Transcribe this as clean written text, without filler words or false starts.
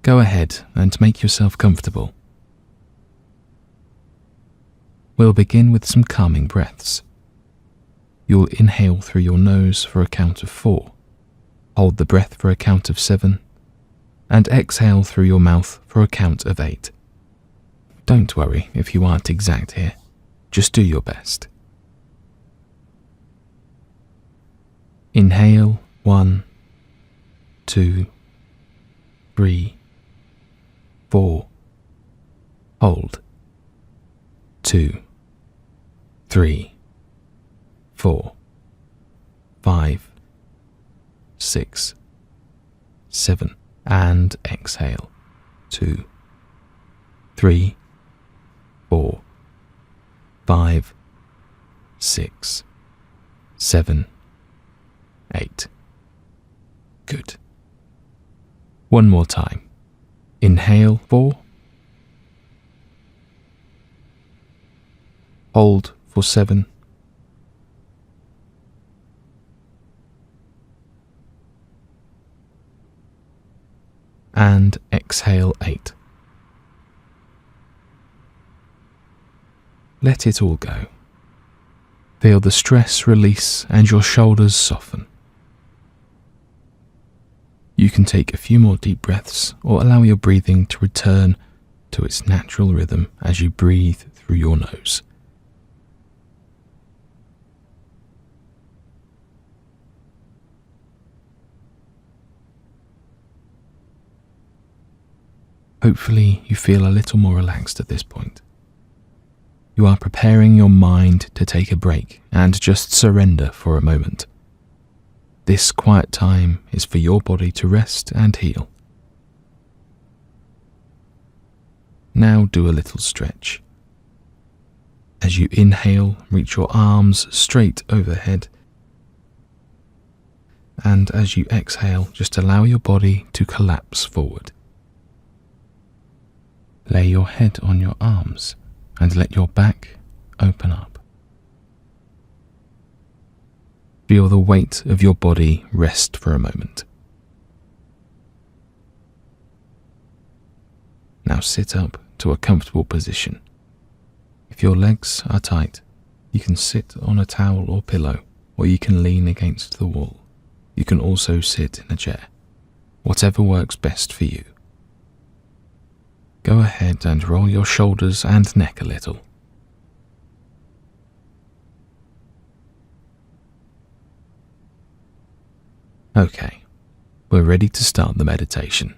Go ahead and make yourself comfortable. We'll begin with some calming breaths. You'll inhale through your nose for a count of 4, hold the breath for a count of 7, and exhale through your mouth for a count of 8. Don't worry if you aren't exact here, just do your best. Inhale 1, 2, 3, 4. Hold 2, 3, 4, 5, 6, 7, and exhale 2, 3, 4, 5, 6, 7, 8. Good. One more time. Inhale 4. Hold for 7. And exhale 8. Let it all go. Feel the stress release and your shoulders soften. You can take a few more deep breaths or allow your breathing to return to its natural rhythm as you breathe through your nose. Hopefully you feel a little more relaxed at this point. You are preparing your mind to take a break and just surrender for a moment. This quiet time is for your body to rest and heal. Now do a little stretch. As you inhale, reach your arms straight overhead. And as you exhale, just allow your body to collapse forward. Lay your head on your arms and let your back open up. Feel the weight of your body rest for a moment. Now sit up to a comfortable position. If your legs are tight, you can sit on a towel or pillow, or you can lean against the wall. You can also sit in a chair, whatever works best for you. Go ahead and roll your shoulders and neck a little. Okay, we're ready to start the meditation.